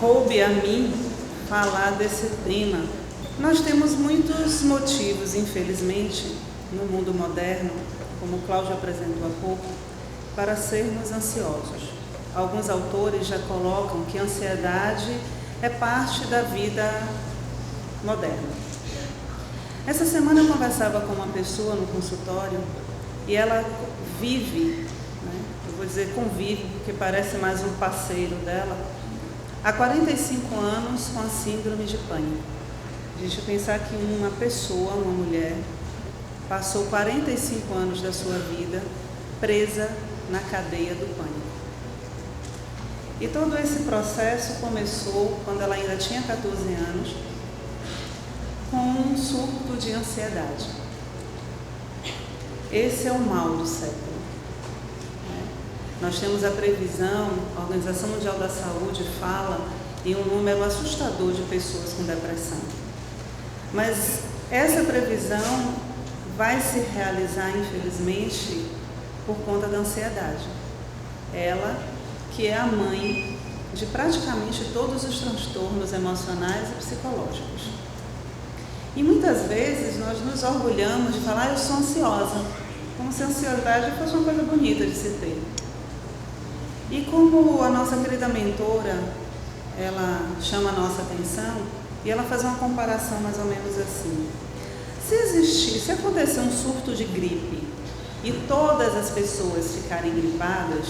coube a mim falar desse tema. Nós temos muitos motivos, infelizmente, no mundo moderno, como Cláudio apresentou há pouco, para sermos ansiosos. Alguns autores já colocam que a ansiedade é parte da vida moderna. Essa semana eu conversava com uma pessoa no consultório e ela vive, eu vou dizer convive, porque parece mais um parceiro dela, há 45 anos com a síndrome de pânico. A gente pensar que uma pessoa, uma mulher, passou 45 anos da sua vida presa na cadeia do pânico. E todo esse processo começou quando ela ainda tinha 14 anos, com um surto de ansiedade. Esse é o mal do século. Nós temos a previsão, a Organização Mundial da Saúde fala em um número assustador de pessoas com depressão. Mas essa previsão vai se realizar, infelizmente, por conta da ansiedade. Ela, que é a mãe de praticamente todos os transtornos emocionais e psicológicos. E muitas vezes nós nos orgulhamos de falar, eu sou ansiosa, como se a ansiedade fosse uma coisa bonita de se ter. E como a nossa querida mentora, ela chama a nossa atenção e ela faz uma comparação mais ou menos assim. Se acontecer um surto de gripe e todas as pessoas ficarem gripadas,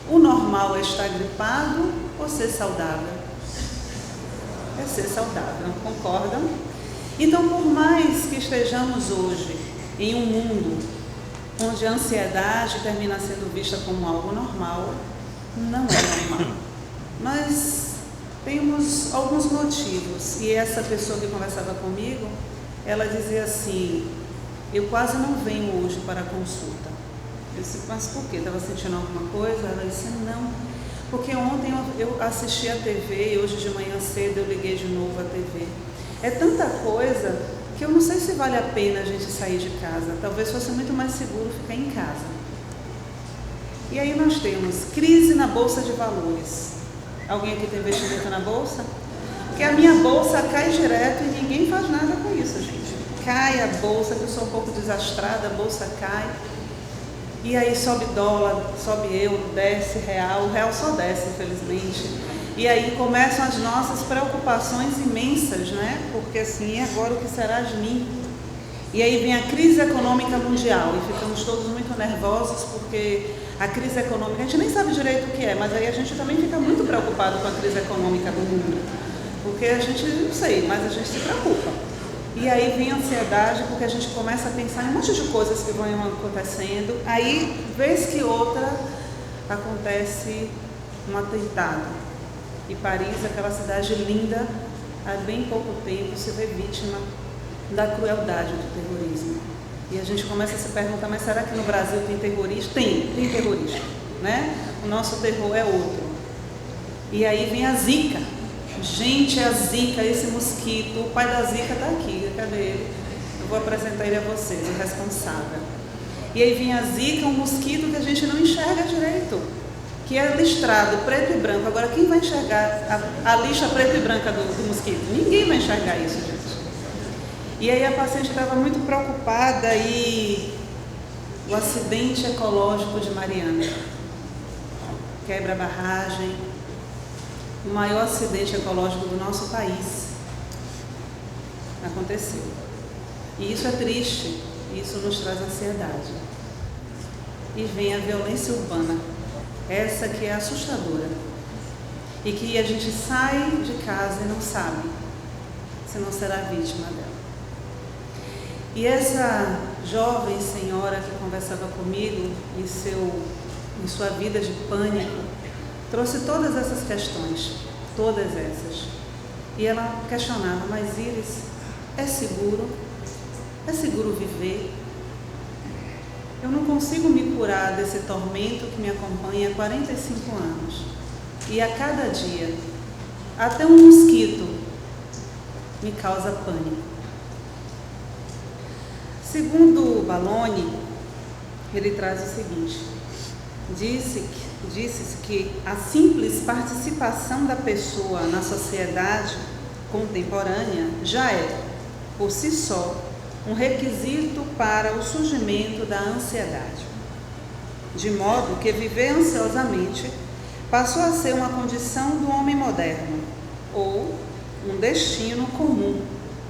o normal é estar gripado ou ser saudável? É ser saudável, concordam? Então, por mais que estejamos hoje em um mundo onde a ansiedade termina sendo vista como algo normal, não é normal. Nós temos alguns motivos, e essa pessoa que conversava comigo, ela dizia assim, eu quase não venho hoje para a consulta. Eu disse, mas por quê? Estava sentindo alguma coisa? Ela disse, não, porque ontem eu assisti a TV e hoje de manhã cedo eu liguei de novo a TV. É tanta coisa que eu não sei se vale a pena a gente sair de casa. Talvez fosse muito mais seguro ficar em casa. E aí nós temos crise na Bolsa de Valores. Alguém aqui tem investimento na Bolsa? Porque a minha bolsa cai direto e ninguém faz nada com isso, gente. Cai a bolsa, que eu sou um pouco desastrada, a bolsa cai. E aí sobe dólar, sobe euro, desce real, o real só desce, infelizmente. E aí começam as nossas preocupações imensas, né? Porque assim, agora o que será de mim? E aí vem a crise econômica mundial e ficamos todos muito nervosos porque a crise econômica, a gente nem sabe direito o que é, mas aí a gente também fica muito preocupado com a crise econômica do mundo. Porque a gente, não sei, mas a gente se preocupa. E aí vem a ansiedade porque a gente começa a pensar em um monte de coisas que vão acontecendo. Aí, vez que outra, acontece um atentado. E Paris, aquela cidade linda, há bem pouco tempo se vê vítima da crueldade do terrorismo. E a gente começa a se perguntar, mas será que no Brasil tem terrorista? Tem terrorista, né? O nosso terror é outro. E aí vem a Zika. Gente, a Zika, esse mosquito, o pai da Zika está aqui, cadê ele? Eu vou apresentar ele a vocês, o responsável. E aí vem a Zika, um mosquito que a gente não enxerga direito, que é listrado preto e branco. Agora, quem vai enxergar a lixa preta e branca do mosquito? Ninguém vai enxergar isso, gente. E aí a paciente estava muito preocupada e o acidente ecológico de Mariana, quebra a barragem, o maior acidente ecológico do nosso país aconteceu. E isso é triste, isso nos traz ansiedade. E vem a violência urbana, essa que é assustadora. E que a gente sai de casa e não sabe se não será vítima dela. E essa jovem senhora que conversava comigo em sua vida de pânico, trouxe todas essas questões, todas essas. E ela questionava, mas Iris, é seguro? É seguro viver? Eu não consigo me curar desse tormento que me acompanha há 45 anos. E a cada dia, até um mosquito me causa pânico. Segundo Balloni, ele traz o seguinte: disse que a simples participação da pessoa na sociedade contemporânea já é, por si só, um requisito para o surgimento da ansiedade. De modo que viver ansiosamente passou a ser uma condição do homem moderno, ou um destino comum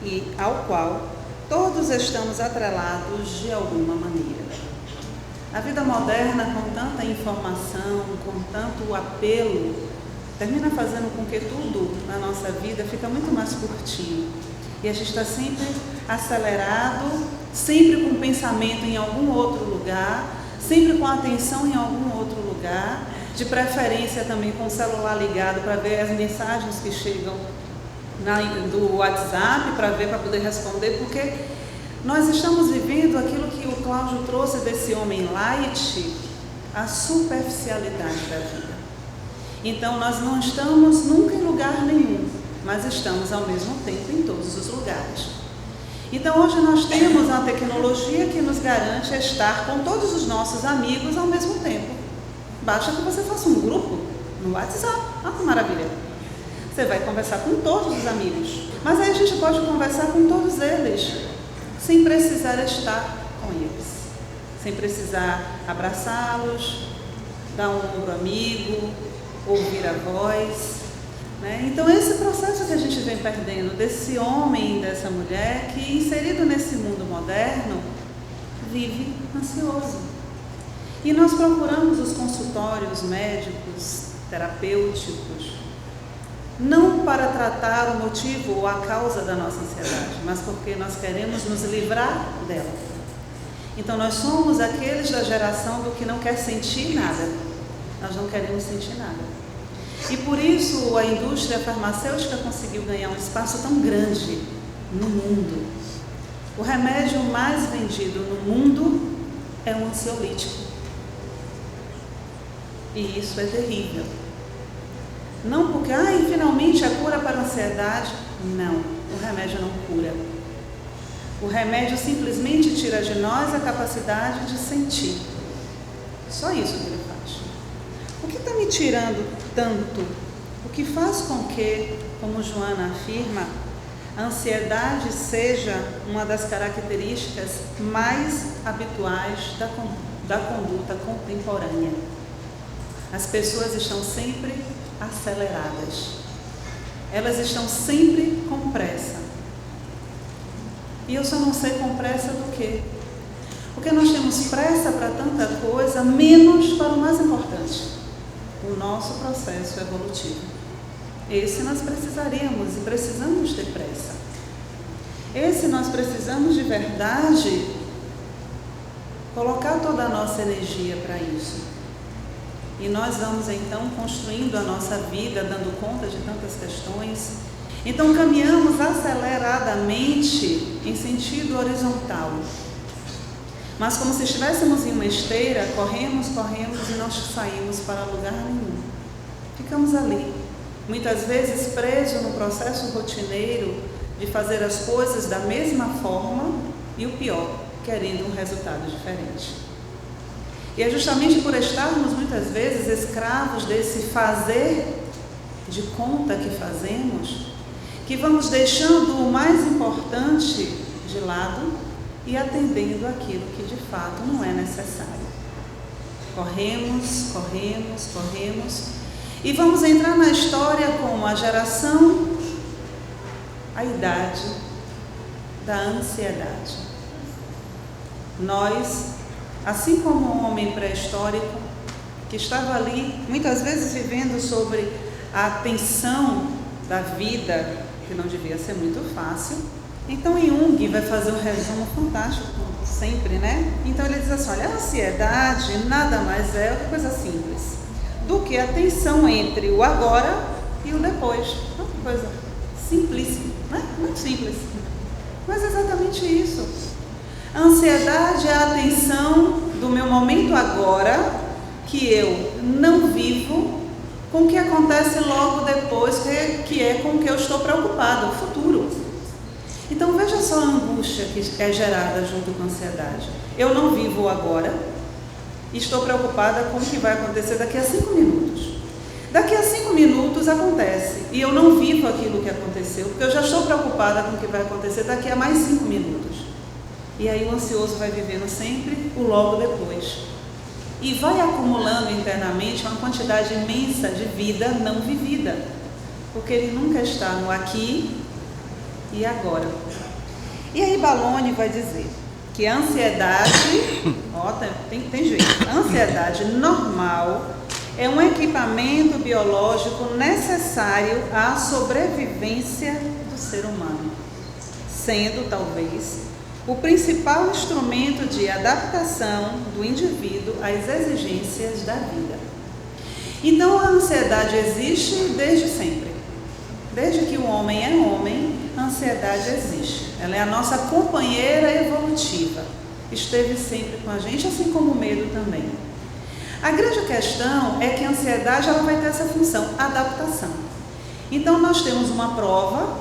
e ao qual todos estamos atrelados de alguma maneira. A vida moderna, com tanta informação, com tanto apelo, termina fazendo com que tudo na nossa vida fica muito mais curtinho. E a gente está sempre acelerado, sempre com o pensamento em algum outro lugar, sempre com a atenção em algum outro lugar, de preferência também com o celular ligado para ver as mensagens que chegam do WhatsApp, para poder responder, porque nós estamos vivendo aquilo que o Cláudio trouxe desse homem light, a superficialidade da vida. Então nós não estamos nunca em lugar nenhum, mas estamos ao mesmo tempo em todos os lugares. Então hoje nós temos uma tecnologia que nos garante estar com todos os nossos amigos ao mesmo tempo. Basta que você faça um grupo no WhatsApp. Ah, que maravilha! Você vai conversar com todos os amigos, mas aí a gente pode conversar com todos eles, sem precisar estar com eles, sem precisar abraçá-los, dar um ombro amigo, ouvir a voz, né? Então esse processo que a gente vem perdendo desse homem e dessa mulher que, inserido nesse mundo moderno, vive ansioso. E nós procuramos os consultórios médicos, terapêuticos, não para tratar o motivo ou a causa da nossa ansiedade, mas porque nós queremos nos livrar dela. Então nós somos aqueles da geração do que não quer sentir nada. Nós não queremos sentir nada. E por isso a indústria farmacêutica conseguiu ganhar um espaço tão grande no mundo. O remédio mais vendido no mundo é um ansiolítico. E isso é terrível. Não porque, finalmente a cura para a ansiedade. Não, o remédio não cura. O remédio simplesmente tira de nós a capacidade de sentir. Só isso que ele faz. O que está me tirando tanto? O que faz com que, como Joana afirma, a ansiedade seja uma das características mais habituais da conduta contemporânea. As pessoas estão sempre aceleradas. Elas estão sempre com pressa. E eu só não sei com pressa do quê? Porque nós temos pressa para tanta coisa, menos para o mais importante, o nosso processo evolutivo. Esse nós precisaríamos e precisamos ter pressa. Esse nós precisamos de verdade colocar toda a nossa energia para isso. E nós vamos então construindo a nossa vida, dando conta de tantas questões. Então caminhamos aceleradamente em sentido horizontal. Mas como se estivéssemos em uma esteira, corremos e não saímos para lugar nenhum. Ficamos ali, muitas vezes presos no processo rotineiro de fazer as coisas da mesma forma e o pior, querendo um resultado diferente. E é justamente por estarmos muitas vezes escravos desse fazer de conta que fazemos, que vamos deixando o mais importante de lado e atendendo aquilo que de fato não é necessário. Corremos e vamos entrar na história como a geração, a idade da ansiedade. Nós, assim como um homem pré-histórico que estava ali, muitas vezes vivendo sobre a tensão da vida, que não devia ser muito fácil. Então Jung vai fazer um resumo fantástico, sempre, né? Então ele diz assim, olha, a ansiedade nada mais é outra coisa simples do que a tensão entre o agora e o depois. Uma coisa simplíssima, né? Muito simples. Mas é exatamente isso. A ansiedade é a tensão do meu momento agora, que eu não vivo, com o que acontece logo depois, que é com o que eu estou preocupado, o futuro. Então veja só a angústia que é gerada junto com a ansiedade. Eu não vivo o agora, e estou preocupada com o que vai acontecer daqui a 5 minutos. Daqui a 5 minutos acontece e eu não vivo aquilo que aconteceu, porque eu já estou preocupada com o que vai acontecer daqui a mais 5 minutos. E aí o ansioso vai vivendo sempre o logo depois. E vai acumulando internamente uma quantidade imensa de vida não vivida, porque ele nunca está no aqui e agora. E aí Baloni vai dizer que a ansiedade, tem jeito, a ansiedade normal é um equipamento biológico necessário à sobrevivência do ser humano, sendo talvez o principal instrumento de adaptação do indivíduo às exigências da vida. Então a ansiedade existe desde sempre. Desde que o homem é homem, a ansiedade existe. Ela é a nossa companheira evolutiva. Esteve sempre com a gente, assim como o medo também. A grande questão é que a ansiedade ela vai ter essa função, adaptação. Então nós temos uma prova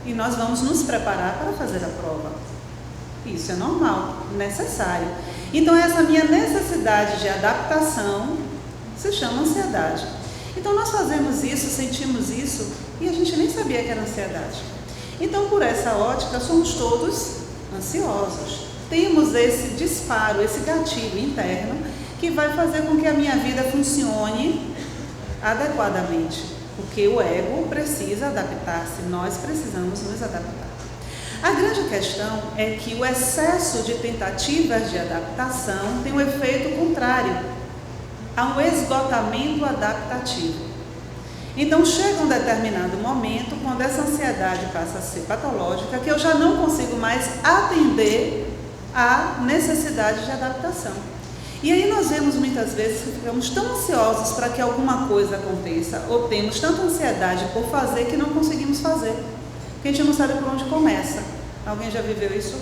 e nós vamos nos preparar para fazer a prova. Isso é normal, necessário. Então essa minha necessidade de adaptação se chama ansiedade. Então nós fazemos isso, sentimos isso e a gente nem sabia que era ansiedade. Então por essa ótica somos todos ansiosos. Temos esse disparo, esse gatilho interno que vai fazer com que a minha vida funcione adequadamente. Porque o ego precisa adaptar-se, nós precisamos nos adaptar. A grande questão é que o excesso de tentativas de adaptação tem um efeito contrário, há um esgotamento adaptativo. Então chega um determinado momento, quando essa ansiedade passa a ser patológica, que eu já não consigo mais atender à necessidade de adaptação. E aí nós vemos muitas vezes que ficamos tão ansiosos para que alguma coisa aconteça, ou temos tanta ansiedade por fazer que não conseguimos fazer. Porque a gente não sabe por onde começa. Alguém já viveu isso?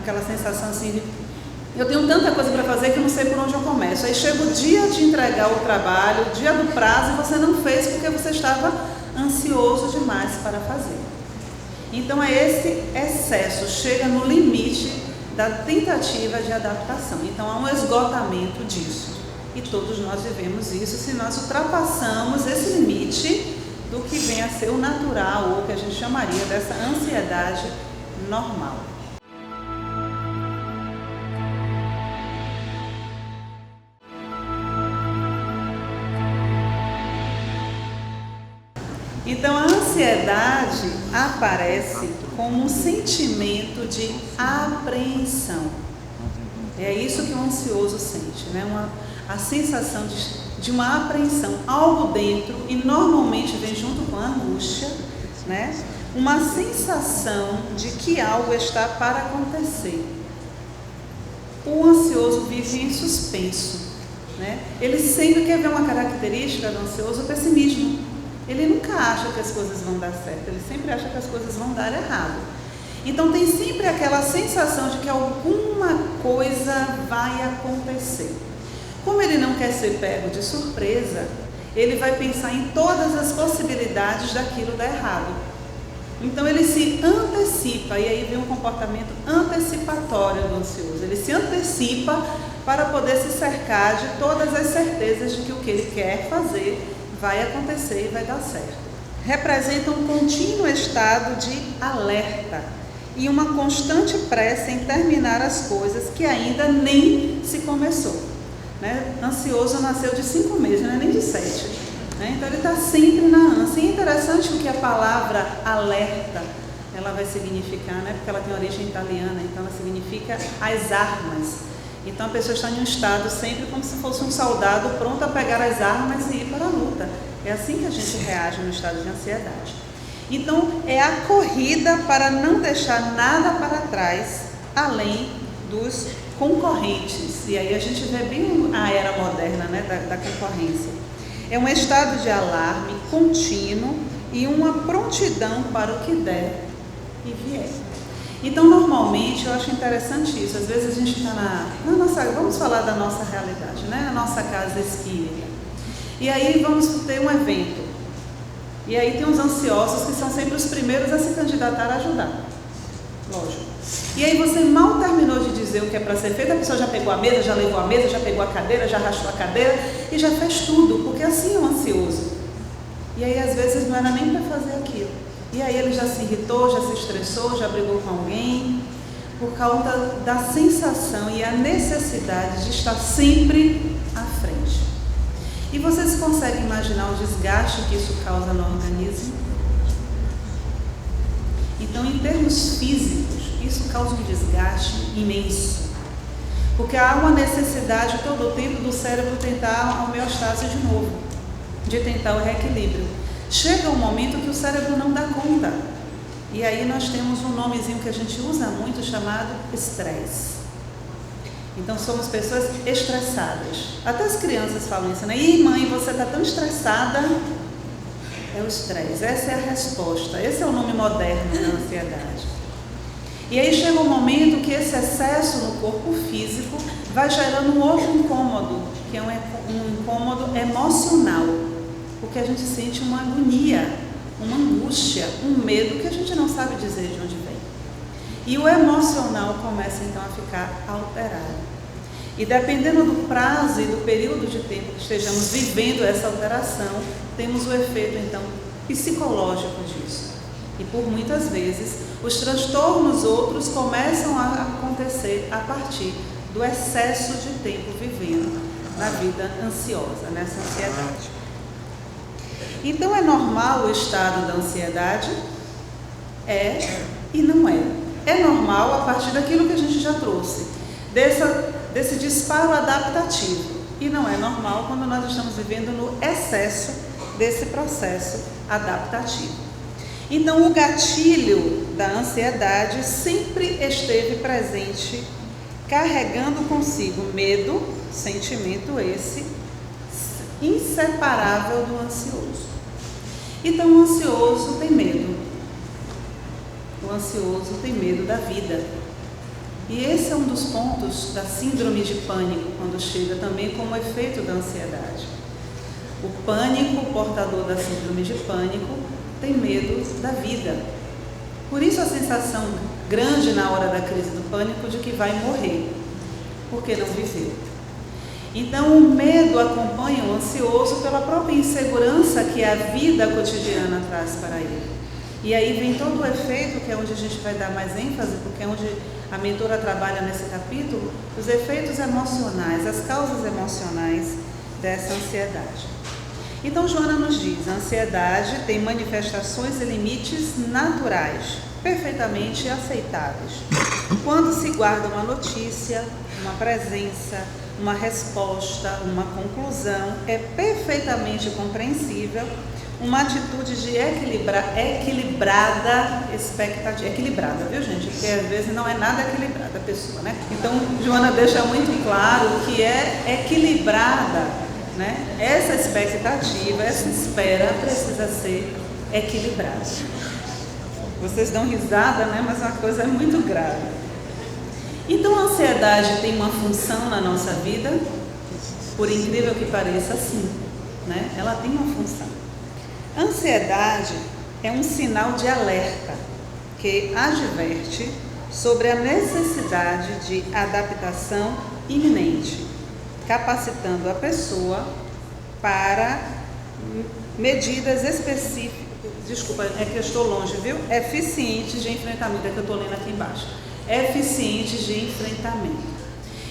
Aquela sensação assim de eu tenho tanta coisa para fazer que eu não sei por onde eu começo. Aí chega o dia de entregar o trabalho, o dia do prazo, e você não fez porque você estava ansioso demais para fazer. Então é esse excesso, chega no limite da tentativa de adaptação. Então há um esgotamento disso. E todos nós vivemos isso se nós ultrapassamos esse limite do que vem a ser o natural, ou que a gente chamaria dessa ansiedade normal. Então a ansiedade aparece como um sentimento de apreensão. É isso que o ansioso sente, né? A sensação de uma apreensão, algo dentro, e normalmente vem junto com a angústia, né? Uma sensação de que algo está para acontecer. O ansioso vive em suspenso, né? Ele sempre quer ver uma característica do ansioso, o pessimismo. Ele nunca acha que as coisas vão dar certo, ele sempre acha que as coisas vão dar errado. Então tem sempre aquela sensação de que alguma coisa vai acontecer. Como ele não quer ser pego de surpresa, ele vai pensar em todas as possibilidades daquilo dar errado. Então ele se antecipa, e aí vem um comportamento antecipatório do ansioso. Ele se antecipa para poder se cercar de todas as certezas de que o que ele quer fazer vai acontecer e vai dar certo. Representa um contínuo estado de alerta e uma constante pressa em terminar as coisas que ainda nem se começou. Né? Ansioso nasceu de 5 meses, não é nem de 7. Né? Então ele está sempre na ânsia. E é interessante o que a palavra alerta ela vai significar, né? Porque ela tem origem italiana, então ela significa as armas. Então a pessoa está em um estado sempre como se fosse um soldado pronto a pegar as armas e ir para a luta. É assim que a gente reage no estado de ansiedade. Então é a corrida para não deixar nada para trás, além dos concorrentes. E aí a gente vê bem a era moderna, né, da concorrência. É um estado de alarme contínuo e uma prontidão para o que der e vier. Então, normalmente, eu acho interessante isso. Às vezes a gente está na nossa... Vamos falar da nossa realidade, né? A nossa casa espírita. E aí vamos ter um evento. E aí tem os ansiosos que são sempre os primeiros a se candidatar a ajudar. Lógico. E aí você mal terminou de dizer o que é para ser feito, a pessoa já pegou a mesa, já levou a mesa, já pegou a cadeira, já arrastou a cadeira e já fez tudo, porque assim é o ansioso. E aí às vezes não era nem para fazer aquilo. E aí ele já se irritou, já se estressou, já brigou com alguém, por causa da sensação e a necessidade de estar sempre à frente. E vocês conseguem imaginar o desgaste que isso causa no organismo? Então, em termos físicos, isso causa um desgaste imenso. Porque há uma necessidade todo o tempo do cérebro tentar a homeostase de novo, de tentar o reequilíbrio. Chega um momento que o cérebro não dá conta. E aí nós temos um nomezinho que a gente usa muito chamado estresse. Então somos pessoas estressadas. Até as crianças falam isso, né? Ih, mãe, você está tão estressada. É o estresse, essa é a resposta, esse é o nome moderno da ansiedade. E aí chega um momento que esse excesso no corpo físico vai gerando um outro incômodo, que é um incômodo emocional, porque a gente sente uma agonia, uma angústia, um medo que a gente não sabe dizer de onde vem. E o emocional começa então a ficar alterado. E dependendo do prazo e do período de tempo que estejamos vivendo essa alteração, temos o efeito então psicológico disso. E por muitas vezes os transtornos outros começam a acontecer a partir do excesso de tempo vivendo na vida ansiosa, nessa ansiedade. Então é normal o estado da ansiedade? É e não é. É normal a partir daquilo que a gente já trouxe, desse disparo adaptativo. E não é normal quando nós estamos vivendo no excesso desse processo adaptativo. Então o gatilho da ansiedade sempre esteve presente, carregando consigo medo, sentimento esse inseparável do ansioso. Então o ansioso tem medo. O ansioso tem medo da vida. E esse é um dos pontos da síndrome de pânico, quando chega também como efeito da ansiedade. O pânico, o portador da síndrome de pânico, tem medo da vida. Por isso a sensação grande na hora da crise do pânico de que vai morrer, porque não viveu. Então o medo acompanha o ansioso pela própria insegurança que a vida cotidiana traz para ele. E aí vem todo o efeito, que é onde a gente vai dar mais ênfase, porque é onde a mentora trabalha nesse capítulo, os efeitos emocionais, as causas emocionais dessa ansiedade. Então Joana nos diz, a ansiedade tem manifestações e limites naturais, perfeitamente aceitáveis. Quando se guarda uma notícia, uma presença, uma resposta, uma conclusão, é perfeitamente compreensível uma atitude de equilibrada expectativa. Equilibrada, viu gente? Porque às vezes não é nada equilibrada a pessoa, né? Então, Joana deixa muito claro que é equilibrada, né? Essa expectativa, essa espera precisa ser equilibrada. Vocês dão risada, né? Mas a coisa é muito grave. Então, a ansiedade tem uma função na nossa vida, por incrível que pareça, sim, né? Ela tem uma função. A ansiedade é um sinal de alerta que adverte sobre a necessidade de adaptação iminente, capacitando a pessoa para medidas específicas, desculpa, é que eu estou longe, viu? Eficientes de enfrentamento, é que eu estou lendo aqui embaixo, eficientes de enfrentamento.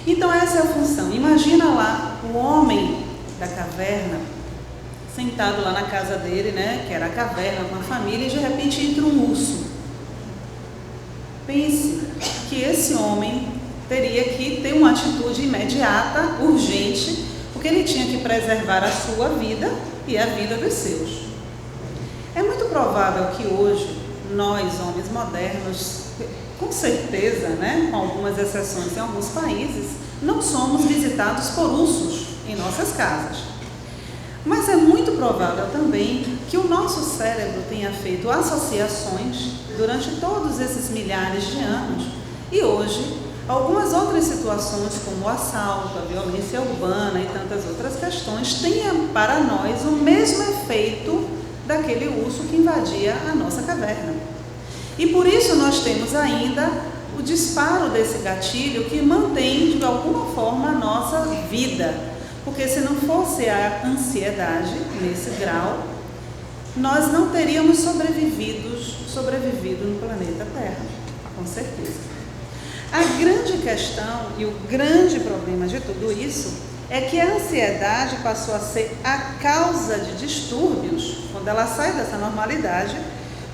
Então essa é a função. Imagina lá o homem da caverna, sentado lá na casa dele, né, que era a caverna com a família, e de repente entra um urso. Pense que esse homem teria que ter uma atitude imediata, urgente, porque ele tinha que preservar a sua vida e a vida dos seus. É muito provável que hoje, nós, homens modernos, com certeza, né, com algumas exceções em alguns países, não somos visitados por ursos em nossas casas. Mas é muito provável também que o nosso cérebro tenha feito associações durante todos esses milhares de anos e hoje algumas outras situações como o assalto, a violência urbana e tantas outras questões tenham para nós o mesmo efeito daquele urso que invadia a nossa caverna. E por isso nós temos ainda o disparo desse gatilho que mantém de alguma forma a nossa vida. Porque se não fosse a ansiedade nesse grau, nós não teríamos sobrevivido no planeta Terra, com certeza. A grande questão e o grande problema de tudo isso é que a ansiedade passou a ser a causa de distúrbios, quando ela sai dessa normalidade,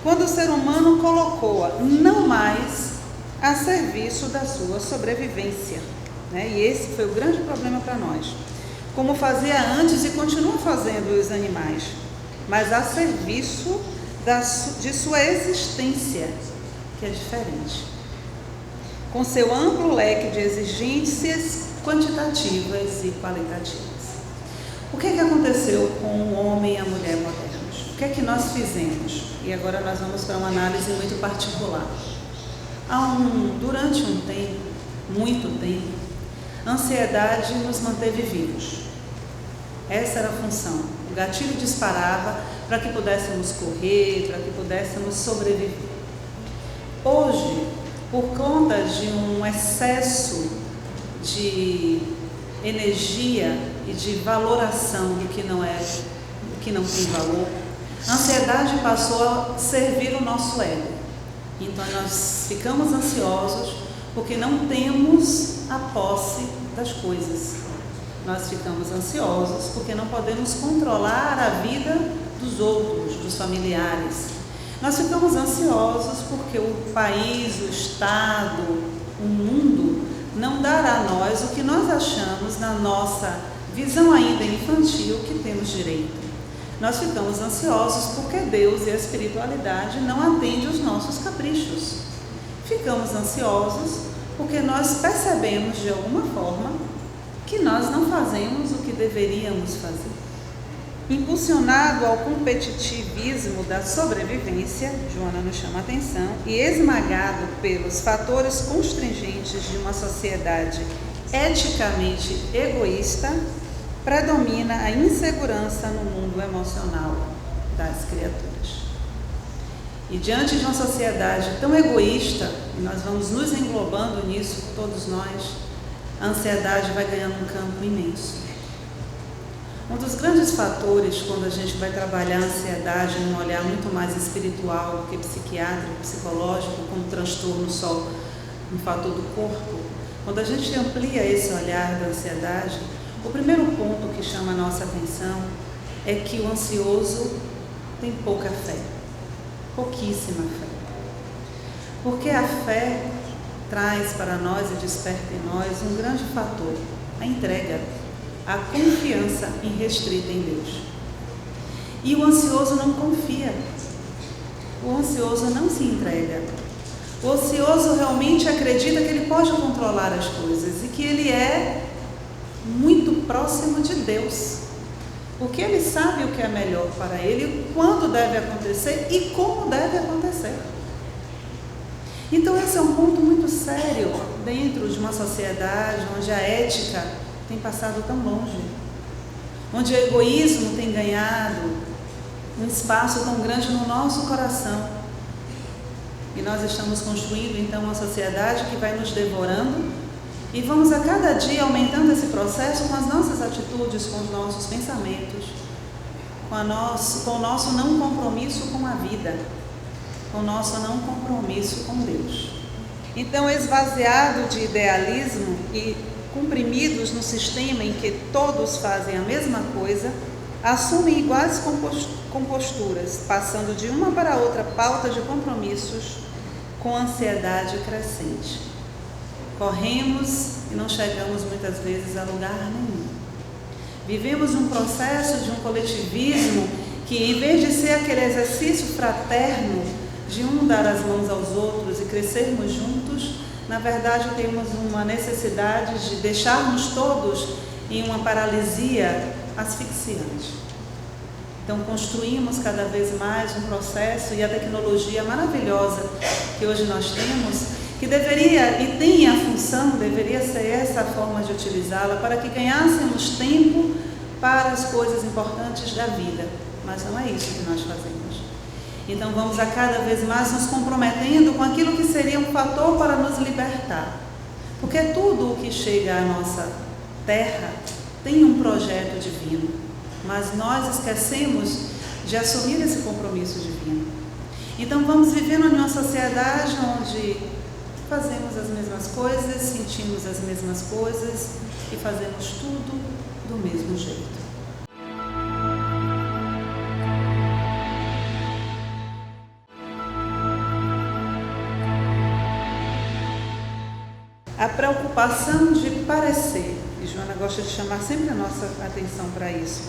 quando o ser humano colocou-a não mais a serviço da sua sobrevivência, né? E esse foi o grande problema para nós. Como fazia antes e continua fazendo os animais, mas a serviço de sua existência, que é diferente. Com seu amplo leque de exigências quantitativas e qualitativas. O que aconteceu com o homem e a mulher modernos? O que nós fizemos? E agora nós vamos para uma análise muito particular. Durante um tempo, muito tempo, a ansiedade nos manteve vivos. Essa era a função. O gatilho disparava para que pudéssemos correr, para que pudéssemos sobreviver. Hoje, por conta de um excesso de energia e de valoração do que não tem valor, a ansiedade passou a servir o nosso ego. Então nós ficamos ansiosos porque não temos a posse das coisas. Nós ficamos ansiosos porque não podemos controlar a vida dos outros, dos familiares. Nós ficamos ansiosos porque o país, o Estado, o mundo não dará a nós o que nós achamos na nossa visão ainda infantil que temos direito. Nós ficamos ansiosos porque Deus e a espiritualidade não atendem os nossos caprichos. Ficamos ansiosos porque nós percebemos de alguma forma que nós não fazemos o que deveríamos fazer. Impulsionado ao competitivismo da sobrevivência, Joana nos chama a atenção, e esmagado pelos fatores constringentes de uma sociedade eticamente egoísta, predomina a insegurança no mundo emocional das criaturas. E diante de uma sociedade tão egoísta, e nós vamos nos englobando nisso, todos nós, a ansiedade vai ganhando um campo imenso. Um dos grandes fatores quando a gente vai trabalhar a ansiedade num olhar muito mais espiritual do que psiquiátrico, psicológico, como transtorno só um fator do corpo, quando a gente amplia esse olhar da ansiedade, o primeiro ponto que chama a nossa atenção é que o ansioso tem pouca fé, pouquíssima fé. Porque a fé traz para nós e desperta em nós um grande fator, a entrega, a confiança irrestrita em Deus. E o ansioso não confia, o ansioso não se entrega. O ansioso realmente acredita que ele pode controlar as coisas e que ele é muito próximo de Deus, porque ele sabe o que é melhor para ele, quando deve acontecer e como deve acontecer. Então esse é um ponto muito sério dentro de uma sociedade onde a ética tem passado tão longe, onde o egoísmo tem ganhado um espaço tão grande no nosso coração. E nós estamos construindo então uma sociedade que vai nos devorando e vamos a cada dia aumentando esse processo com as nossas atitudes, com os nossos pensamentos, com o nosso não compromisso com a vida, com o nosso não compromisso com Deus. Então, esvaziado de idealismo e comprimidos no sistema em que todos fazem a mesma coisa, assumem iguais composturas, passando de uma para outra pauta de compromissos com ansiedade crescente. Corremos e não chegamos muitas vezes a lugar nenhum. Vivemos um processo de um coletivismo que, em vez de ser aquele exercício fraterno de um dar as mãos aos outros e crescermos juntos, na verdade temos uma necessidade de deixarmos todos em uma paralisia asfixiante. Então construímos cada vez mais um processo e a tecnologia maravilhosa que hoje nós temos, que deveria e tem a função, deveria ser essa a forma de utilizá-la para que ganhássemos tempo para as coisas importantes da vida, mas não é isso que nós fazemos. Então vamos a cada vez mais nos comprometendo com aquilo que seria um fator para nos libertar. Porque tudo o que chega à nossa terra tem um projeto divino, mas nós esquecemos de assumir esse compromisso divino. Então vamos vivendo em uma sociedade onde fazemos as mesmas coisas, sentimos as mesmas coisas e fazemos tudo do mesmo jeito. A preocupação de parecer, e Joana gosta de chamar sempre a nossa atenção para isso,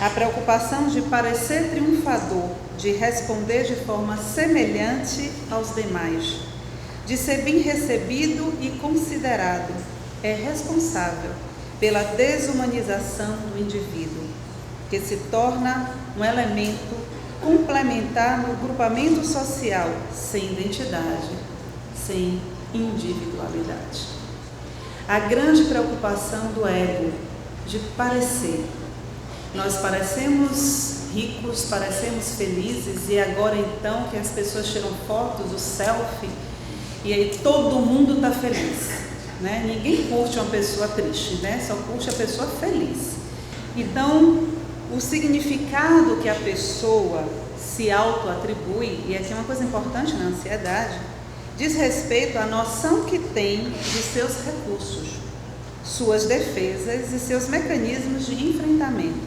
a preocupação de parecer triunfador, de responder de forma semelhante aos demais, de ser bem recebido e considerado, é responsável pela desumanização do indivíduo, que se torna um elemento complementar no grupamento social, sem identidade, sem individualidade. A grande preocupação do ego, de parecer. Nós parecemos ricos, parecemos felizes, e agora então que as pessoas tiram fotos, o selfie, e aí todo mundo está feliz, né? Ninguém curte uma pessoa triste, né? Só curte a pessoa feliz. Então, o significado que a pessoa se auto-atribui, e aqui é uma coisa importante na ansiedade, diz respeito à noção que tem de seus recursos, suas defesas e seus mecanismos de enfrentamento.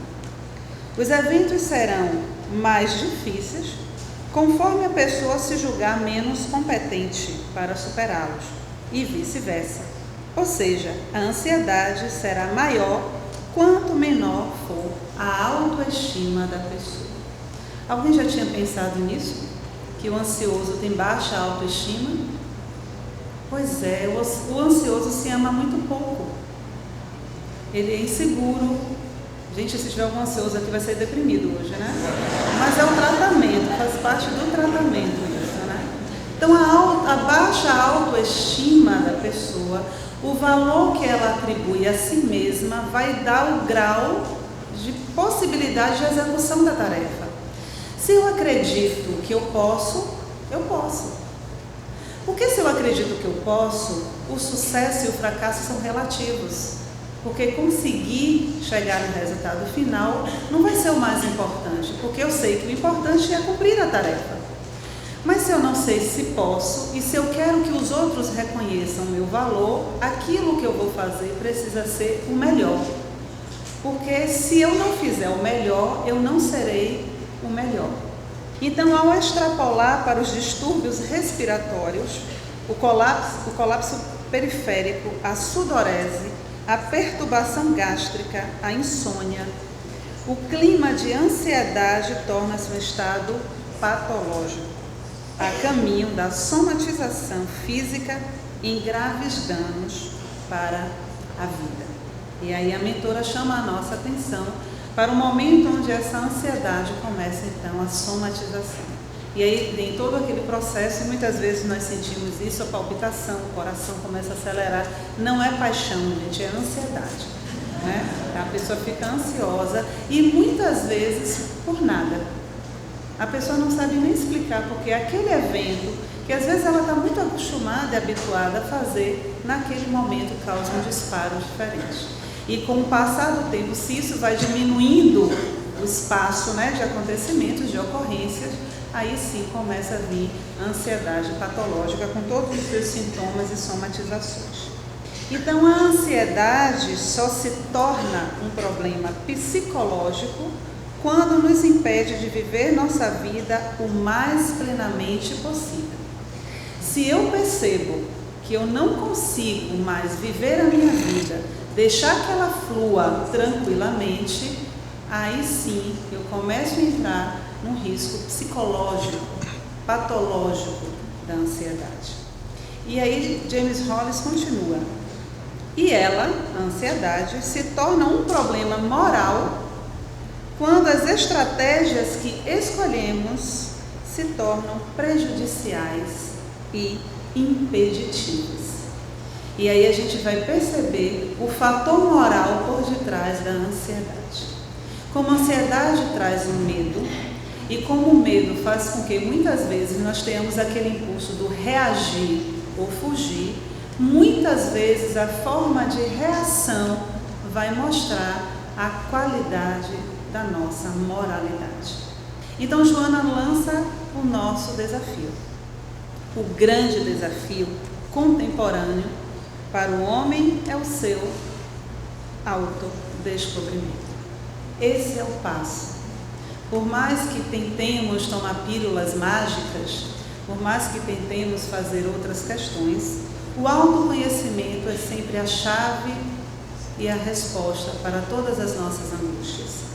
Os eventos serão mais difíceis conforme a pessoa se julgar menos competente para superá-los, e vice-versa. Ou seja, a ansiedade será maior quanto menor for a autoestima da pessoa. Alguém já tinha pensado nisso? Que o ansioso tem baixa autoestima? Pois é, o ansioso se ama muito pouco. Ele é inseguro. Gente, se tiver algum ansioso aqui vai ser deprimido hoje, né? Mas é o tratamento, faz parte do tratamento isso, né? Então a baixa autoestima da pessoa, o valor que ela atribui a si mesma vai dar o grau de possibilidade de execução da tarefa. Se eu acredito que eu posso, eu posso. Porque se eu acredito que eu posso, o sucesso e o fracasso são relativos. Porque conseguir chegar no resultado final não vai ser o mais importante, porque eu sei que o importante é cumprir a tarefa. Mas se eu não sei se posso, e se eu quero que os outros reconheçam o meu valor, aquilo que eu vou fazer precisa ser o melhor. Porque se eu não fizer o melhor, eu não serei o melhor. Então, ao extrapolar para os distúrbios respiratórios, o colapso periférico, a sudorese, a perturbação gástrica, a insônia, o clima de ansiedade torna-se um estado patológico, a caminho da somatização física em graves danos para a vida. E aí a mentora chama a nossa atenção para o momento onde essa ansiedade começa então a somatização. E aí tem todo aquele processo, e muitas vezes nós sentimos isso, a palpitação, o coração começa a acelerar. Não é paixão, gente, é ansiedade, né? A pessoa fica ansiosa e muitas vezes por nada. A pessoa não sabe nem explicar, porque aquele evento, que às vezes ela está muito acostumada e habituada a fazer, naquele momento causa um disparo diferente. E com o passar do tempo, se isso vai diminuindo o espaço, né, de acontecimentos, de ocorrências, aí sim começa a vir a ansiedade patológica com todos os seus sintomas e somatizações. Então a ansiedade só se torna um problema psicológico quando nos impede de viver nossa vida o mais plenamente possível. Se eu percebo que eu não consigo mais viver a minha vida, deixar que ela flua tranquilamente, aí sim eu começo a entrar num risco psicológico, patológico da ansiedade. E aí James Hollis continua. E ela, a ansiedade, se torna um problema moral quando as estratégias que escolhemos se tornam prejudiciais e impeditivas. E aí a gente vai perceber o fator moral por detrás da ansiedade. Como a ansiedade traz um medo, E como o medo faz com que muitas vezes nós tenhamos aquele impulso do reagir ou fugir, muitas vezes a forma de reação vai mostrar a qualidade da nossa moralidade. Então Joana lança o nosso desafio. O grande desafio contemporâneo para o homem é o seu autodescobrimento. Esse é o passo. Por mais que tentemos tomar pílulas mágicas, por mais que tentemos fazer outras questões, o autoconhecimento é sempre a chave e a resposta para todas as nossas angústias.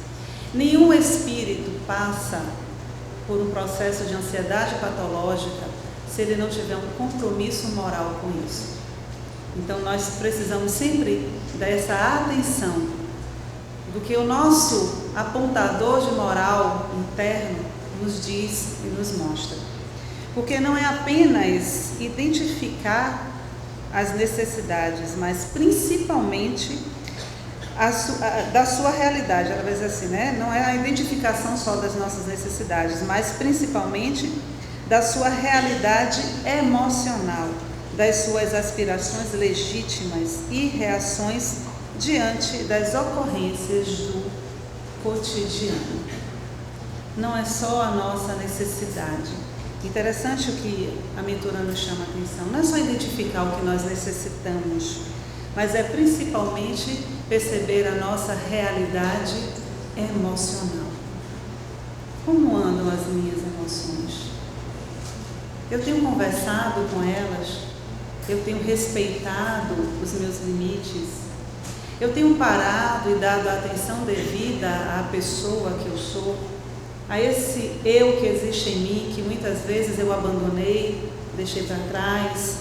Nenhum espírito passa por um processo de ansiedade patológica se ele não tiver um compromisso moral com isso. Então nós precisamos sempre dessa atenção do que o nosso apontador de moral interno nos diz e nos mostra. Porque não é apenas identificar as necessidades, mas principalmente da sua realidade, às vezes assim, né? Não é a identificação só das nossas necessidades, mas principalmente da sua realidade emocional, das suas aspirações legítimas e reações diante das ocorrências do cotidiano. Não é só a nossa necessidade. Interessante o que a mentora nos chama a atenção. Não é só identificar o que nós necessitamos, mas é principalmente perceber a nossa realidade emocional. Como andam as minhas emoções? Eu tenho conversado com elas, eu tenho respeitado os meus limites, eu tenho parado e dado a atenção devida à pessoa que eu sou, a esse eu que existe em mim, que muitas vezes eu abandonei, deixei para trás,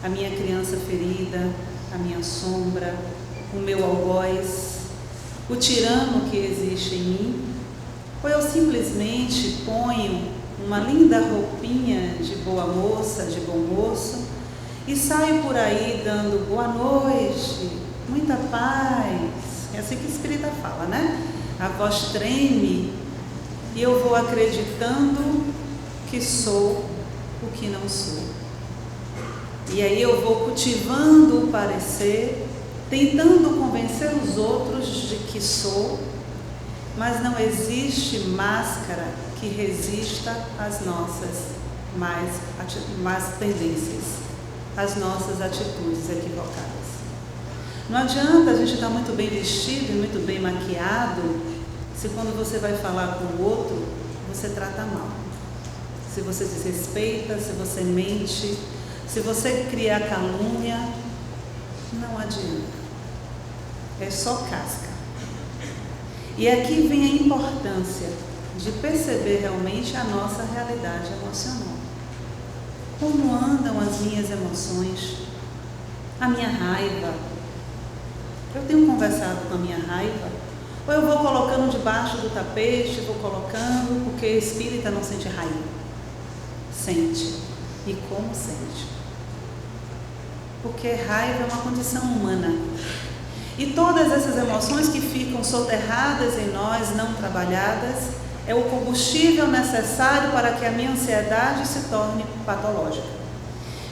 a minha criança ferida, a minha sombra, o meu algoz, o tirano que existe em mim, ou eu simplesmente ponho uma linda roupinha de boa moça, de bom moço, e saio por aí dando boa noite, muita paz. É assim que o espírita fala, né? A voz treme e eu vou acreditando que sou o que não sou. E aí eu vou cultivando o parecer, tentando convencer os outros de que sou, mas não existe máscara que resista às nossas más tendências, às nossas atitudes equivocadas. Não adianta a gente estar muito bem vestido e muito bem maquiado, se quando você vai falar com o outro, você trata mal. Se você desrespeita, se você mente, se você cria calúnia, não adianta. É só casca. E aqui vem a importância de perceber realmente a nossa realidade emocional. Como andam as minhas emoções? A minha raiva. Eu tenho conversado com a minha raiva? Ou eu vou colocando debaixo do tapete, vou colocando, porque espírita não sente raiva. Sente. E como sente? Porque raiva é uma condição humana. E todas essas emoções que ficam soterradas em nós, não trabalhadas, é o combustível necessário para que a minha ansiedade se torne patológica,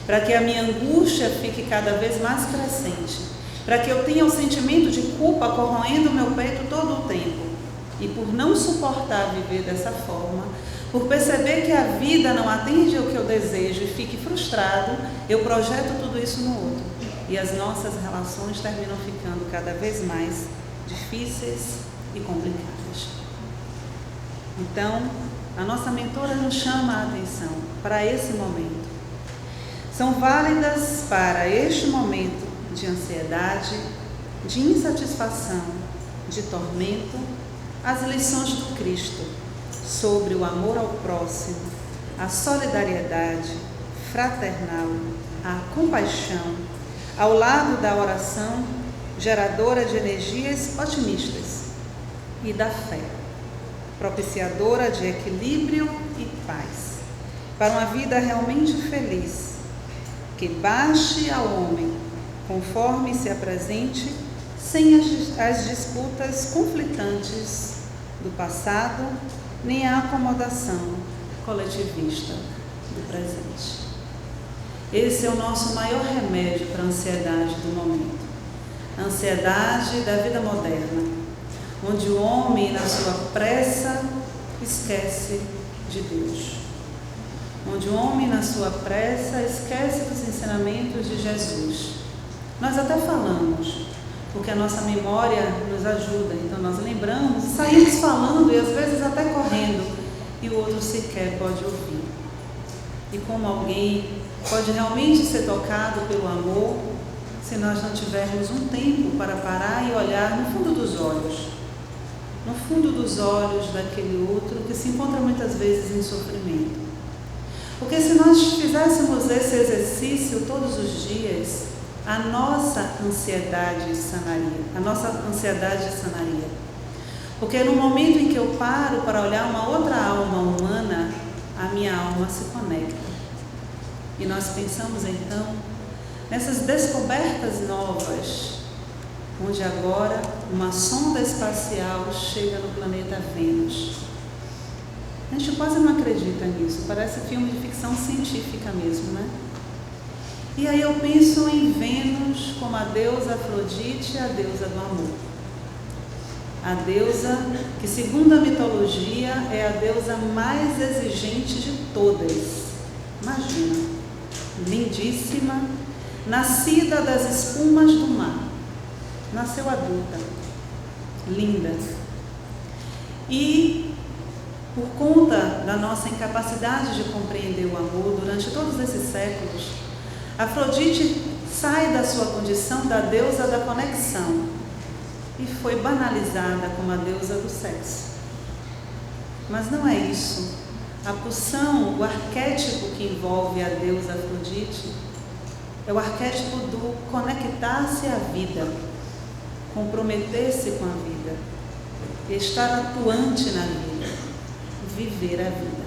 para que a minha angústia fique cada vez mais crescente, para que eu tenha o sentimento de culpa corroendo o meu peito todo o tempo. E por não suportar viver dessa forma, por perceber que a vida não atende ao que eu desejo e fique frustrado, eu projeto tudo isso no outro. E as nossas relações terminam ficando cada vez mais difíceis e complicadas. Então, a nossa mentora nos chama a atenção para esse momento. São válidas para este momento de ansiedade, de insatisfação, de tormento, as lições do Cristo sobre o amor ao próximo, a solidariedade fraternal, a compaixão, ao lado da oração geradora de energias otimistas e da fé, propiciadora de equilíbrio e paz, para uma vida realmente feliz, que baixe ao homem conforme se apresente, sem as disputas conflitantes do passado nem a acomodação coletivista do presente. Esse é o nosso maior remédio para a ansiedade do momento. A ansiedade da vida moderna, onde o homem, na sua pressa, esquece de Deus. Onde o homem, na sua pressa, esquece dos ensinamentos de Jesus. Nós até falamos, porque a nossa memória nos ajuda, então nós lembramos, saímos falando e às vezes até correndo, e o outro sequer pode ouvir. E como alguém pode realmente ser tocado pelo amor, se nós não tivermos um tempo para parar e olhar no fundo dos olhos. No fundo dos olhos daquele outro que se encontra muitas vezes em sofrimento. Porque se nós fizéssemos esse exercício todos os dias, a nossa ansiedade sanaria. Porque no momento em que eu paro para olhar uma outra alma humana, a minha alma se conecta. E nós pensamos então nessas descobertas novas, onde agora uma sonda espacial chega no planeta Vênus. A gente quase não acredita nisso, parece filme de ficção científica mesmo, né? E aí eu penso em Vênus como a deusa Afrodite, a deusa do amor. A deusa que, segundo a mitologia, é a deusa mais exigente de todas. Imagina, lindíssima, nascida das espumas do mar. Nasceu adulta, linda. E, por conta da nossa incapacidade de compreender o amor durante todos esses séculos, Afrodite sai da sua condição da deusa da conexão e foi banalizada como a deusa do sexo. Mas não é isso. A pulsão, o arquétipo que envolve a deusa Afrodite é o arquétipo do conectar-se à vida, comprometer-se com a vida, estar atuante na vida, viver a vida.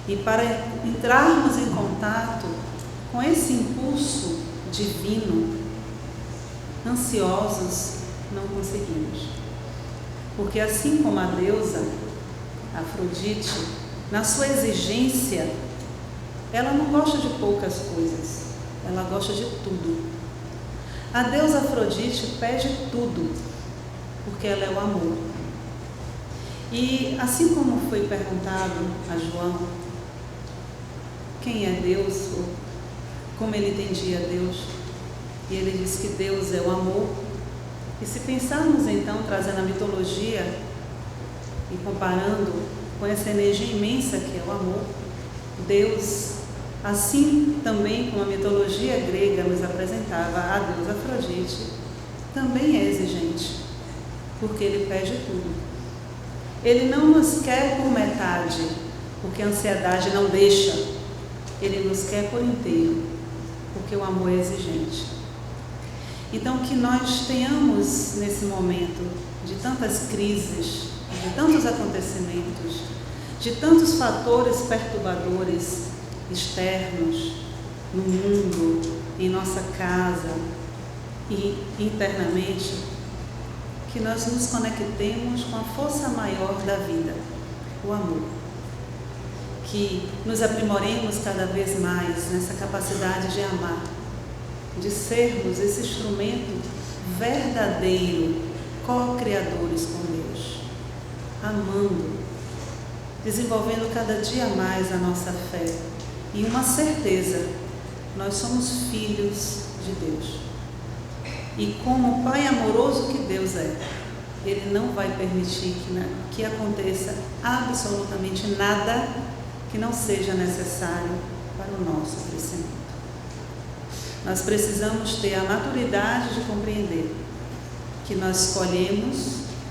E para entrarmos em contato com esse impulso divino, ansiosos não conseguimos. Porque assim como a deusa Afrodite, na sua exigência, ela não gosta de poucas coisas, ela gosta de tudo. A deusa Afrodite pede tudo, porque ela é o amor. E assim como foi perguntado a João quem é Deus, ou como ele entendia Deus, e ele disse que Deus é o amor. E se pensarmos então, trazendo a mitologia e comparando com essa energia imensa que é o amor, Deus, assim também como a mitologia grega nos apresentava a deusa Afrodite, também é exigente, porque ele pede tudo. Ele não nos quer por metade, porque a ansiedade não deixa. Ele nos quer por inteiro, porque o amor é exigente. Então, que nós tenhamos nesse momento de tantas crises, de tantos acontecimentos, de tantos fatores perturbadores externos no mundo, em nossa casa e internamente, que nós nos conectemos com a força maior da vida, o amor. Que nos aprimoremos cada vez mais nessa capacidade de amar, de sermos esse instrumento verdadeiro, co-criadores com Deus, amando, desenvolvendo cada dia mais a nossa fé e uma certeza, nós somos filhos de Deus. E como Pai amoroso que Deus é, Ele não vai permitir que aconteça absolutamente nada que não seja necessário para o nosso crescimento. Nós precisamos ter a maturidade de compreender que nós colhemos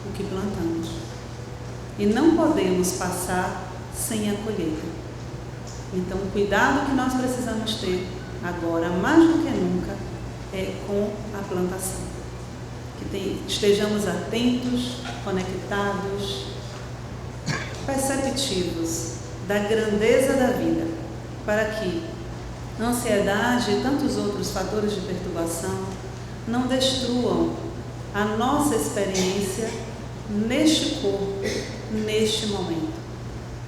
o que plantamos e não podemos passar sem a colheita. Então, o cuidado que nós precisamos ter agora, mais do que nunca, é com a plantação. Que estejamos atentos, conectados, perceptivos da grandeza da vida, para que a ansiedade e tantos outros fatores de perturbação não destruam a nossa experiência neste corpo, neste momento.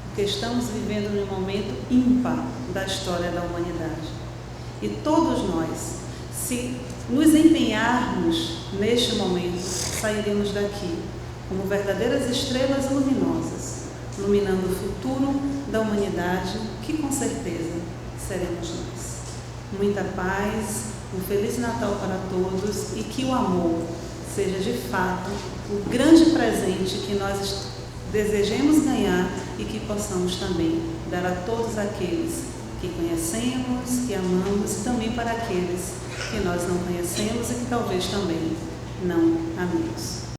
Porque estamos vivendo num momento ímpar da história da humanidade. E todos nós, se nos empenharmos neste momento, sairemos daqui como verdadeiras estrelas luminosas, iluminando o futuro da humanidade, que com certeza seremos nós. Muita paz, um Feliz Natal para todos e que o amor seja de fato o grande presente que nós desejemos ganhar e que possamos também dar a todos aqueles que conhecemos, que amamos e também para aqueles que nós não conhecemos e que talvez também não amemos.